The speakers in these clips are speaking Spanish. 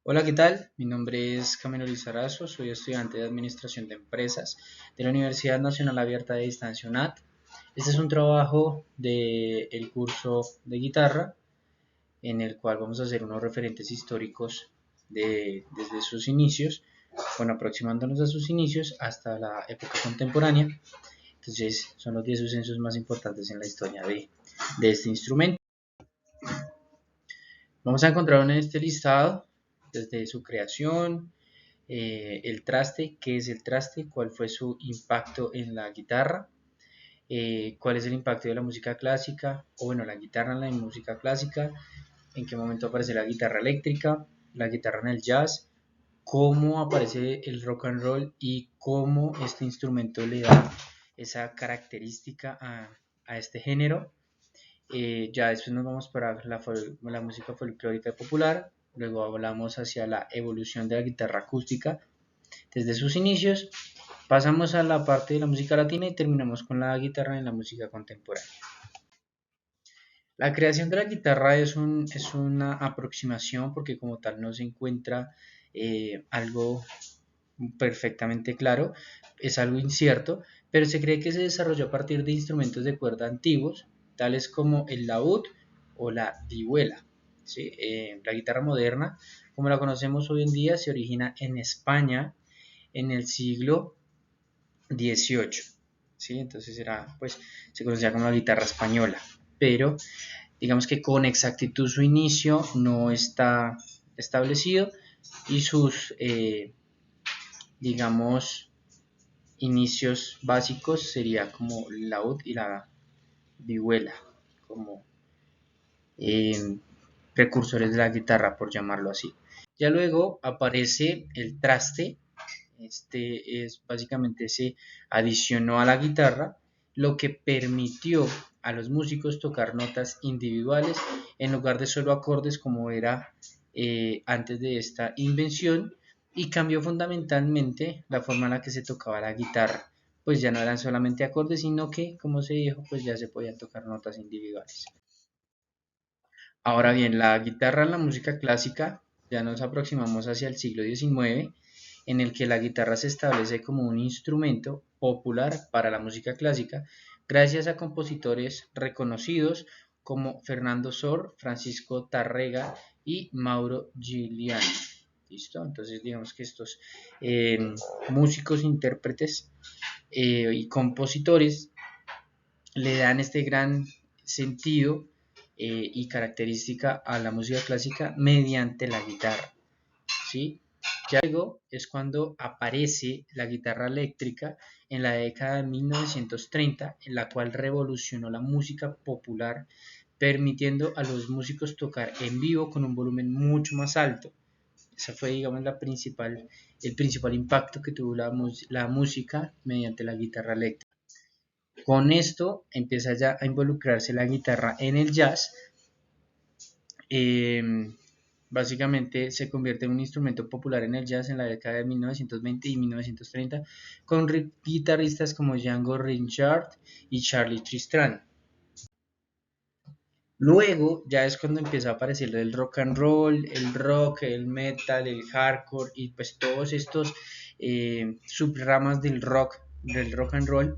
Hola, ¿qué tal? Mi nombre es Camilo Lizarazo, soy estudiante de Administración de Empresas de la Universidad Nacional Abierta de Distancia UNAD. Este es un trabajo del curso de guitarra en el cual vamos a hacer unos referentes históricos desde sus inicios, bueno, aproximándonos a sus inicios hasta la época contemporánea. Entonces, son los 10 sucesos más importantes en la historia de este instrumento. Vamos a encontrar en este listado desde su creación, el traste, qué es el traste, cuál fue su impacto en la guitarra, cuál es el impacto de la música clásica, o bueno, la guitarra en la música clásica, en qué momento aparece la guitarra eléctrica, la guitarra en el jazz, cómo aparece el rock and roll y cómo este instrumento le da esa característica a este género. Ya después nos vamos para la música folclórica y popular, luego hablamos hacia la evolución de la guitarra acústica desde sus inicios, pasamos a la parte de la música latina y terminamos con la guitarra en la música contemporánea. La creación de la guitarra es una aproximación porque como tal no se encuentra algo perfectamente claro, es algo incierto, pero se cree que se desarrolló a partir de instrumentos de cuerda antiguos, tales como el laúd o la vihuela. ¿Sí? La guitarra moderna, como la conocemos hoy en día, se origina en España en el siglo XVIII. ¿Sí? Entonces pues, se conocía como la guitarra española, pero digamos que con exactitud su inicio no está establecido y sus, digamos, inicios básicos sería como el laúd y la vihuela, como eh, precursores de la guitarra, por llamarlo así. Ya luego aparece el traste. Este es básicamente se adicionó a la guitarra, lo que permitió a los músicos tocar notas individuales en lugar de solo acordes como era antes de esta invención, y cambió fundamentalmente la forma en la que se tocaba la guitarra, pues ya no eran solamente acordes, sino que, como se dijo, pues ya se podían tocar notas individuales. Ahora bien, la guitarra en la música clásica, ya nos aproximamos hacia el siglo XIX, en el que la guitarra se establece como un instrumento popular para la música clásica, gracias a compositores reconocidos como Fernando Sor, Francisco Tárrega y Mauro Giuliani. ¿Listo? Entonces digamos que estos músicos, intérpretes y compositores le dan este gran sentido y característica a la música clásica mediante la guitarra, ¿sí? Ya luego es cuando aparece la guitarra eléctrica en la década de 1930, en la cual revolucionó la música popular, permitiendo a los músicos tocar en vivo con un volumen mucho más alto. Ese fue, digamos, el principal impacto que tuvo la música mediante la guitarra eléctrica. Con esto empieza ya a involucrarse la guitarra en el jazz. Básicamente se convierte en un instrumento popular en el jazz en la década de 1920 y 1930 con guitarristas como Django Reinhardt y Charlie Tristram. Luego ya es cuando empieza a aparecer el rock and roll, el rock, el metal, el hardcore y pues todos estos subramas del rock and roll,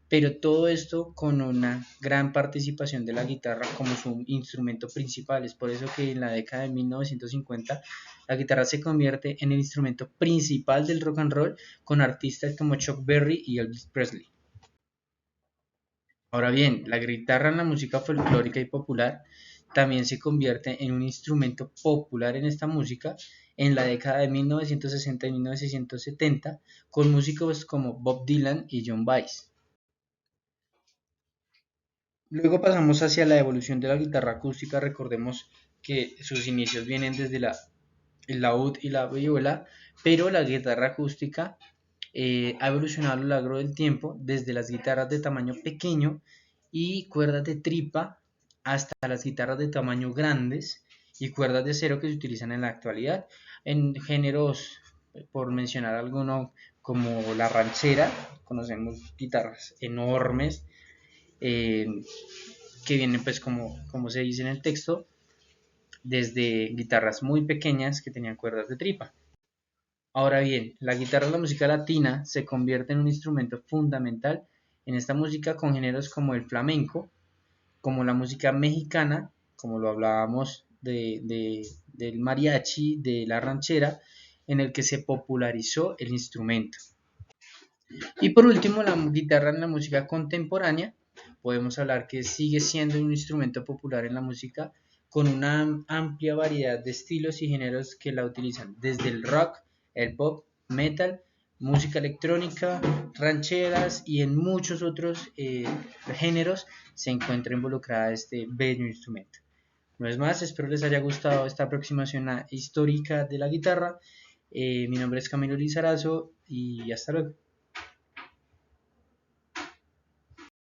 pero todo esto con una gran participación de la guitarra como su instrumento principal. Es por eso que en la década de 1950 la guitarra se convierte en el instrumento principal del rock and roll con artistas como Chuck Berry y Elvis Presley. Ahora bien, la guitarra en la música folclórica y popular también se convierte en un instrumento popular en esta música en la década de 1960 y 1970 con músicos como Bob Dylan y John Baez. Luego pasamos hacia la evolución de la guitarra acústica. Recordemos que sus inicios vienen desde el laúd y la vihuela, pero la guitarra acústica ha evolucionado a lo largo del tiempo, desde las guitarras de tamaño pequeño y cuerdas de tripa hasta las guitarras de tamaño grandes y cuerdas de acero que se utilizan en la actualidad en géneros, por mencionar alguno, como la ranchera. Conocemos guitarras enormes eh, que vienen pues como se dice en el texto, desde guitarras muy pequeñas que tenían cuerdas de tripa. Ahora bien, la guitarra de la música latina se convierte en un instrumento fundamental en esta música con géneros como el flamenco, como la música mexicana, como lo hablábamos del mariachi, de la ranchera, en el que se popularizó el instrumento. Y por último, la guitarra en la música contemporánea, podemos hablar que sigue siendo un instrumento popular en la música con una amplia variedad de estilos y géneros que la utilizan, desde el rock, el pop, metal, música electrónica, rancheras y en muchos otros géneros se encuentra involucrada este bello instrumento. No es más, espero les haya gustado esta aproximación histórica de la guitarra. Mi nombre es Camilo Lizarazo y hasta luego.